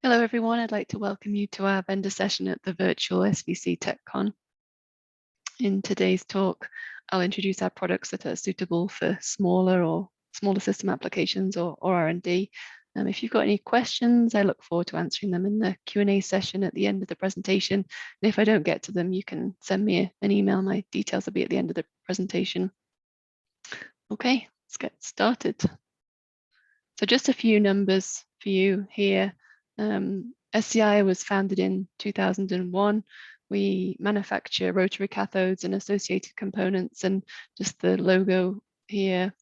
Hello everyone, I'd like to welcome you to our vendor session at the virtual SVC TechCon. In today's talk, I'll introduce our products that are suitable for smaller system applications or R&D. If you've got any questions, I look forward to answering them in the Q&A session at the end of the presentation. And if I don't get to them, you can send me an email. My details will be at the end of the presentation. Okay, let's get started. So just a few numbers for you here. SCI was founded in 2001. We manufacture rotary cathodes and associated components, and just the logo here.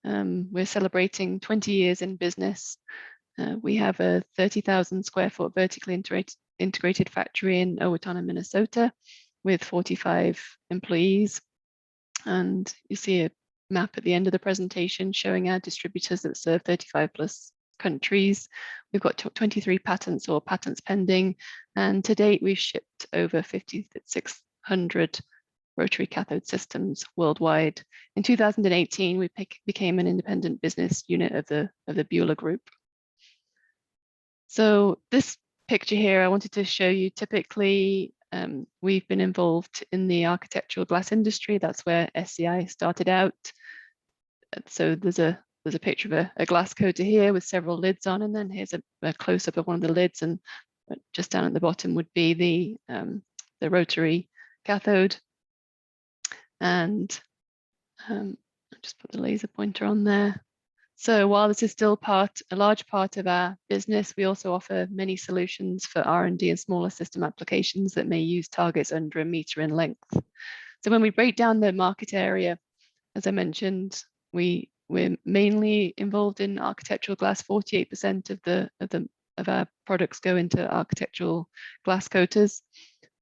We're celebrating 20 years in business. We have a 30,000 square foot vertically integrated factory in Owatonna, Minnesota, with 45 employees. And you see a map at the end of the presentation showing our distributors that serve 35 plus countries. We've got 23 patents or patents pending, and to date we've shipped over 5,600 rotary cathode systems worldwide. In 2018, we became an independent business unit of the Buehler Group. So this picture here, I wanted to show you. Typically, we've been involved in the architectural glass industry. That's where SCI started out. So there's a picture of a glass coater here with several lids on, and then here's a close-up of one of the lids, and just down at the bottom would be the rotary cathode. And I'll just put the laser pointer on there. So while this is still a large part of our business, we also offer many solutions for R&D and smaller system applications that may use targets under 1 meter in length. So when we break down the market area, as I mentioned, we're mainly involved in architectural glass. 48% of our products go into architectural glass coaters,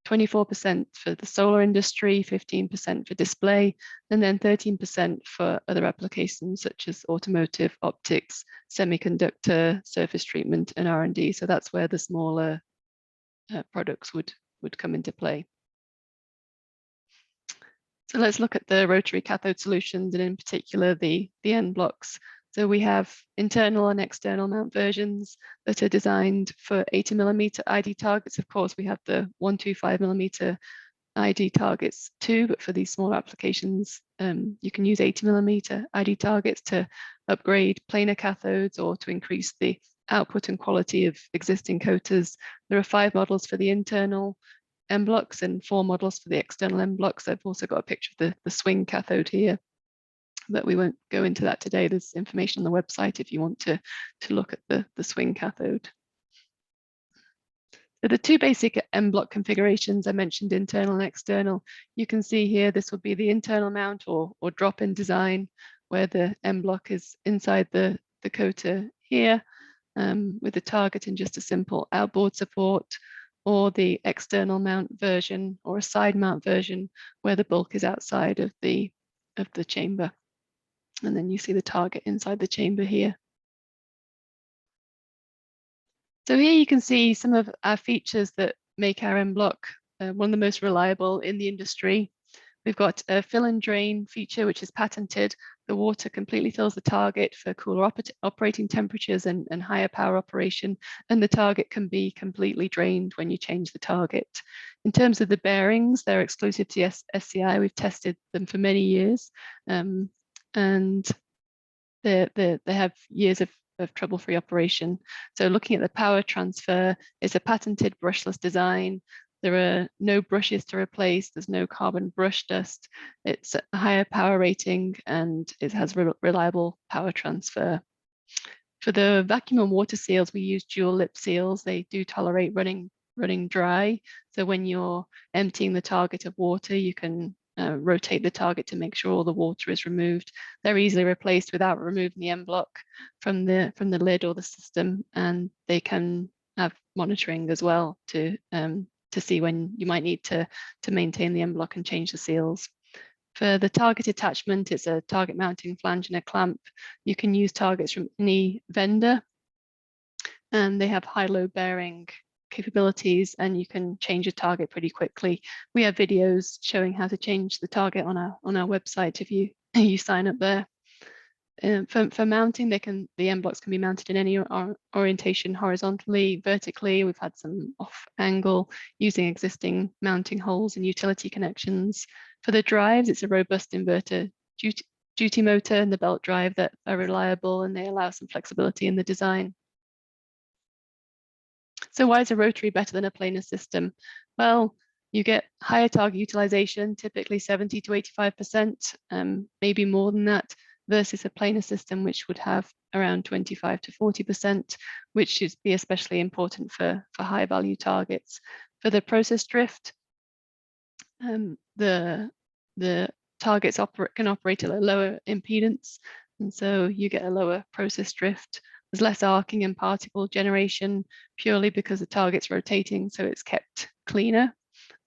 24% for the solar industry, 15% for display, and then 13% for other applications such as automotive, optics, semiconductor, surface treatment, and R&D. So that's where the smaller products would come into play. So let's look at the rotary cathode solutions, and in particular the end blocks. So we have internal and external mount versions that are designed for 80mm ID targets. Of course, we have the 125mm ID targets too, but for these smaller applications, you can use 80mm ID targets to upgrade planar cathodes or to increase the output and quality of existing coaters. There are 5 models for the internal M blocks and 4 models for the external M blocks. I've also got a picture of the swing cathode here, but we won't go into that today. There's information on the website if you want to look at the swing cathode. So the 2 basic M block configurations I mentioned, internal and external, you can see here this will be the internal mount or drop-in design, where the M block is inside the coater here, with the target and just a simple outboard support, or the external mount version or a side mount version where the bulk is outside of the chamber. And then you see the target inside the chamber here. So here you can see some of our features that make our M block one of the most reliable in the industry. We've got a fill and drain feature, which is patented. The water completely fills the target for cooler operating temperatures and higher power operation, and the target can be completely drained when you change the target. In terms of the bearings, they're exclusive to SCI. We've tested them for many years, and they have years of trouble-free operation. So looking at the power transfer, it's a patented brushless design. There are no brushes to replace. There's no carbon brush dust. It's a higher power rating, and it has reliable power transfer. For the vacuum and water seals, we use dual lip seals. They do tolerate running dry. So when you're emptying the target of water, you can rotate the target to make sure all the water is removed. They're easily replaced without removing the M block from the lid or the system, and they can have monitoring as well to see when you might need to maintain the M block and change the seals. For the target attachment, it's a target mounting flange and a clamp. You can use targets from any vendor, and they have high-low bearing capabilities, and you can change a target pretty quickly. We have videos showing how to change the target on our website if you sign up there. For mounting, the end blocks can be mounted in any orientation, horizontally, vertically. We've had some off angle using existing mounting holes and utility connections. For the drives, it's a robust inverter duty motor and the belt drive that are reliable, and they allow some flexibility in the design. So why is a rotary better than a planar system? Well, you get higher target utilization, typically 70 to 85%, maybe more than that, versus a planar system, which would have around 25 to 40%, which should be especially important for high value targets. For the process drift, the targets can operate at a lower impedance, and so you get a lower process drift. There's less arcing and particle generation purely because the target's rotating, so it's kept cleaner.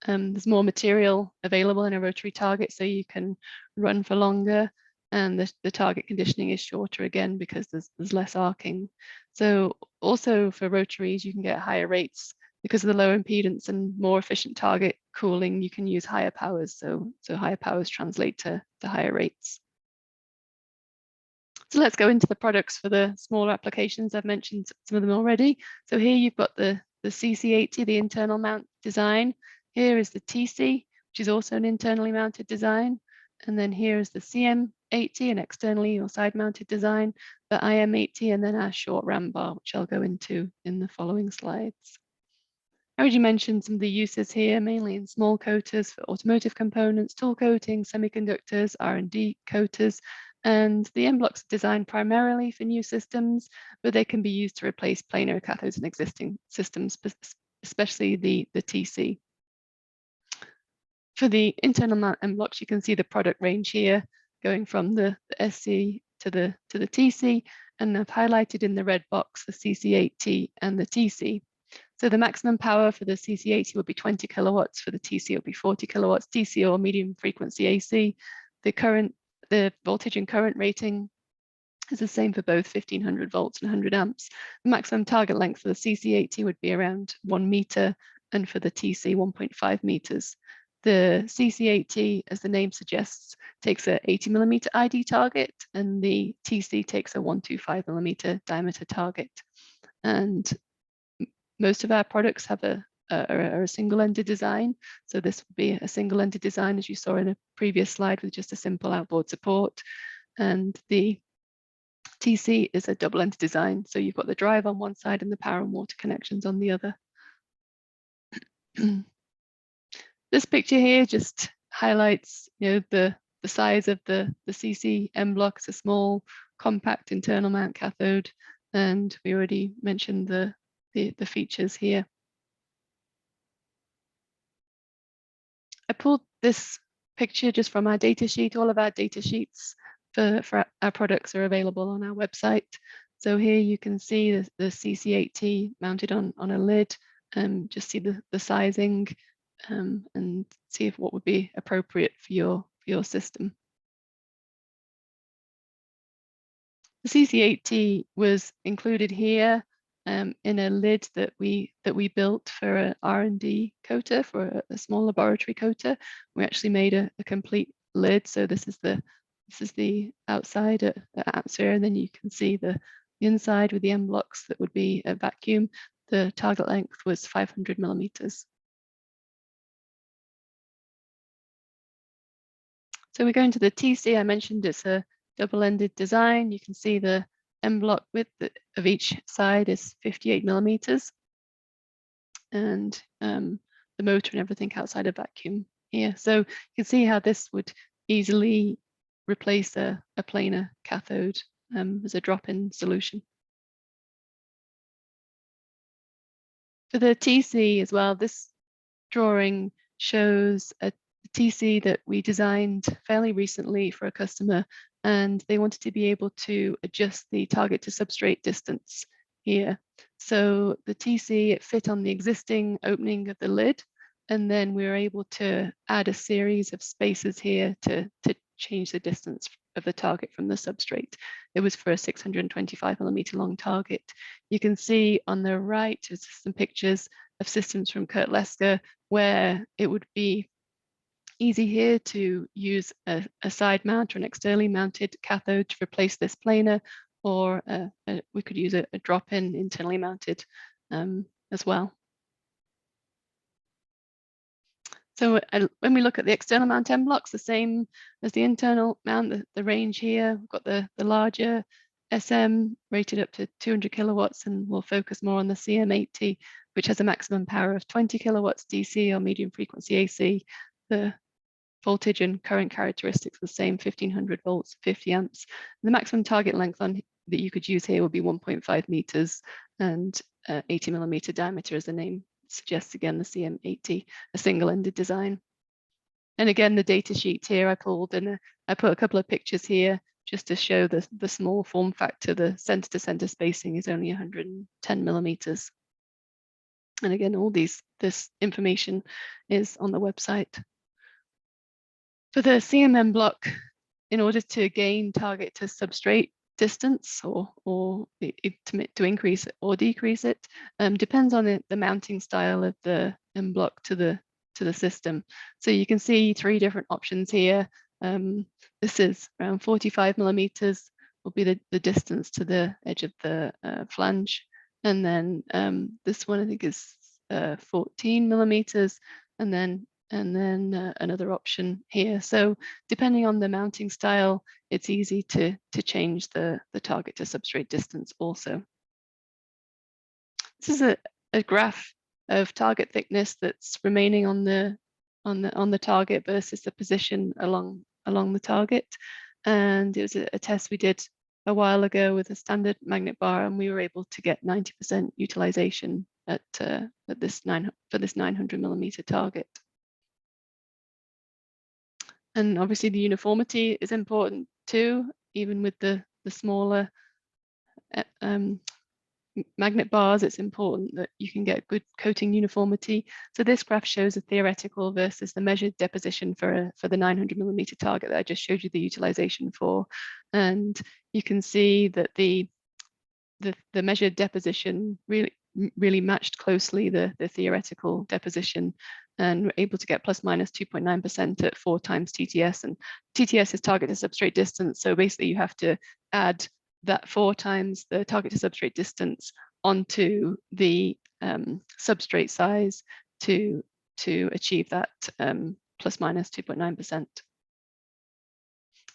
There's more material available in a rotary target, so you can run for longer, and the target conditioning is shorter again because there's less arcing. So also for rotaries, you can get higher rates because of the low impedance and more efficient target cooling. You can use higher powers, so higher powers translate to higher rates. So let's go into the products for the smaller applications. I've mentioned some of them already. So here you've got the CC80, the internal mount design. Here is the TC, which is also an internally mounted design. And then here is the CM80, an externally or side mounted design, the IM80, and then our short RAM bar, which I'll go into in the following slides. I already mentioned some of the uses here, mainly in small coaters for automotive components, tool coating, semiconductors, R&D coaters, and the end blocks are designed primarily for new systems, but they can be used to replace planar cathodes in existing systems, especially the TC. For the internal mount end blocks, you can see the product range here, going from the SC to the TC, and I've highlighted in the red box the CC80 and the TC. So the maximum power for the CC80 would be 20 kilowatts, for the TC will be 40 kilowatts, DC or medium frequency AC. The voltage and current rating is the same for both 1500 volts and 100 amps. The maximum target length for the CC80 would be around 1 meter, and for the TC 1.5 meters. The CC80, as the name suggests, takes a 80 millimeter ID target, and the TC takes a 125 millimeter diameter target. And most of our products have a single-ended design. So this would be a single-ended design, as you saw in a previous slide, with just a simple outboard support. And the TC is a double-ended design. So you've got the drive on one side and the power and water connections on the other. This picture here just highlights, the size of the CC M block. It's a small, compact internal mount cathode, and we already mentioned the features here. I pulled this picture just from our data sheet. All of our data sheets for our products are available on our website. So here you can see the CC80 mounted on a lid, just see the sizing, and see if what would be appropriate for your system. The CC80 was included here in a lid that we built for an R&D coater, for a small laboratory coater. We actually made a complete lid. So this is the outside atmosphere, and then you can see the inside with the end blocks that would be a vacuum. The target length was 500 millimeters. So we go into the TC. I mentioned it's a double-ended design. You can see the end block width of each side is 58 millimeters, and the motor and everything outside a vacuum here. So you can see how this would easily replace a planar cathode as a drop-in solution. For the TC as well, this drawing shows a TC that we designed fairly recently for a customer, and they wanted to be able to adjust the target to substrate distance here. So the TC, it fit on the existing opening of the lid, and then we were able to add a series of spacers here to change the distance of the target from the substrate. It was for a 625 millimeter long target. You can see on the right, some pictures of systems from Kurt Lesker where it would be easy here to use a side mount or an externally mounted cathode to replace this planar, or we could use a drop-in internally mounted as well. So when we look at the external mount M blocks, the same as the internal mount, the range here, we've got the larger SM rated up to 200 kilowatts, and we'll focus more on the CM80, which has a maximum power of 20 kilowatts DC or medium frequency AC. The voltage and current characteristics are the same, 1500 volts, 50 amps. The maximum target length on that you could use here would be 1.5 meters and 80 millimeter diameter, as the name suggests. Again, the CM80, a single-ended design. And again, the data sheet here I pulled, and I put a couple of pictures here just to show the small form factor. The center-to-center spacing is only 110 millimeters. And again, all this information is on the website. For the CMM block, in order to gain target to substrate distance, or to increase it or decrease it, depends on the mounting style of the M block to the system. So you can see 3 different options here. This is around 45 millimeters will be the distance to the edge of the flange, and then this one I think is 14 millimeters, and then another option here. So depending on the mounting style, it's easy to change the target to substrate distance also. This is a graph of target thickness that's remaining on the target versus the position along the target. And it was a test we did a while ago with a standard magnet bar, and we were able to get 90% utilization for this 900 millimeter target. And obviously the uniformity is important too, even with the smaller magnet bars. It's important that you can get good coating uniformity. So this graph shows the theoretical versus the measured deposition for the 900 millimeter target that I just showed you the utilization for. And you can see that the measured deposition really matched closely the theoretical deposition, and we're able to get plus minus 2.9% at 4 times TTS, and TTS is target to substrate distance. So basically you have to add that 4 times the target to substrate distance onto the substrate size to achieve that plus minus 2.9%.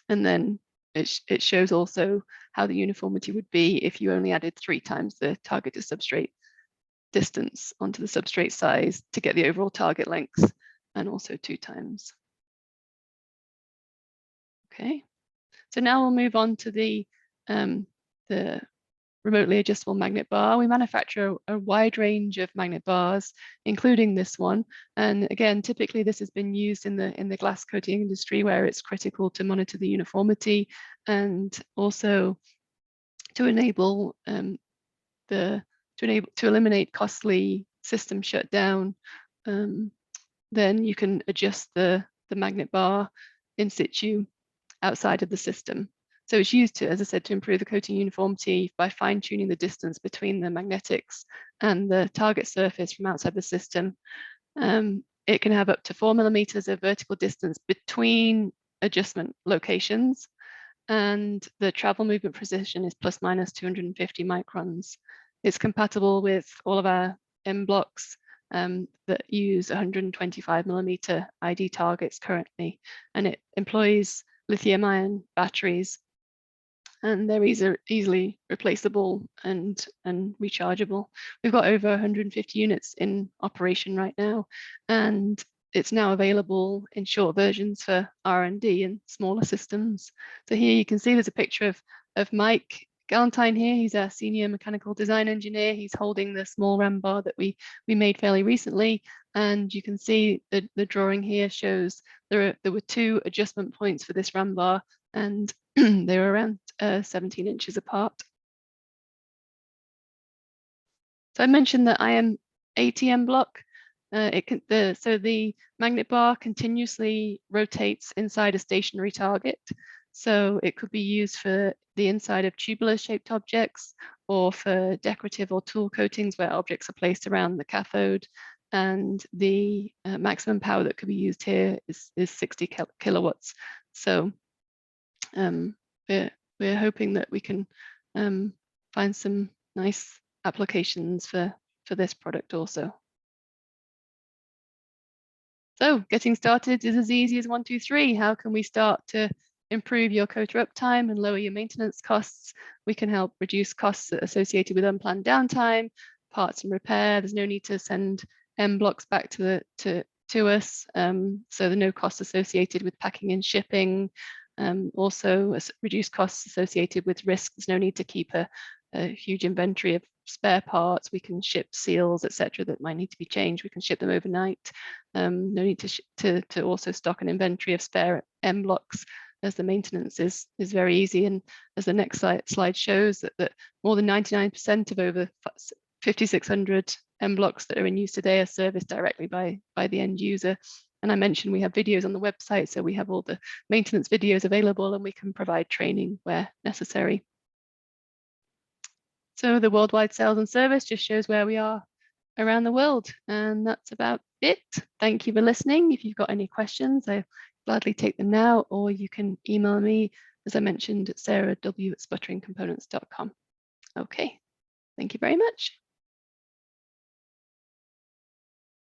And then it shows also how the uniformity would be if you only added 3 times the target to substrate distance onto the substrate size to get the overall target length, and also 2 times. Okay, so now we'll move on to the remotely adjustable magnet bar. We manufacture a wide range of magnet bars, including this one. And again, typically this has been used in the glass coating industry, where it's critical to monitor the uniformity and also to enable to eliminate costly system shutdown. Then you can adjust the magnet bar in situ outside of the system. So it's used to, as I said, to improve the coating uniformity by fine-tuning the distance between the magnetics and the target surface from outside the system. It can have up to 4 millimeters of vertical distance between adjustment locations, and the travel movement precision is plus minus 250 microns. It's compatible with all of our M blocks that use 125 millimeter ID targets currently, and it employs lithium-ion batteries, and they're easily replaceable and rechargeable. We've got over 150 units in operation right now, and it's now available in short versions for R&D and smaller systems. So here you can see there's a picture of Mike Galantine here. He's our senior mechanical design engineer. He's holding the small RAM bar that we made fairly recently, and you can see the drawing here shows there were 2 adjustment points for this RAM bar, and they were around 17 inches apart. So I mentioned that IM80M block. So the magnet bar continuously rotates inside a stationary target. So it could be used for the inside of tubular shaped objects, or for decorative or tool coatings where objects are placed around the cathode. and the maximum power that could be used here is 60 kilowatts. So we're hoping that we can find some nice applications for this product also. So getting started is as easy as 1, 2, 3. How can we start to improve your coater uptime and lower your maintenance costs? We can help reduce costs associated with unplanned downtime, parts and repair. There's no need to send M blocks back to us. So there are no costs associated with packing and shipping. Also reduce costs associated with risk. There's no need to keep a huge inventory of spare parts. We can ship seals, etc., that might need to be changed. We can ship them overnight. No need to also stock an inventory of spare M blocks, as the maintenance is very easy. And as the next slide shows, that more than 99% of over 5,600 M blocks that are in use today are serviced directly by the end user. And I mentioned we have videos on the website, so we have all the maintenance videos available, and we can provide training where necessary. So the worldwide sales and service just shows where we are around the world. And that's about it. Thank you for listening. If you've got any questions, I'll gladly take them now, or you can email me, as I mentioned, sarahw@sputteringcomponents.com. Okay, thank you very much.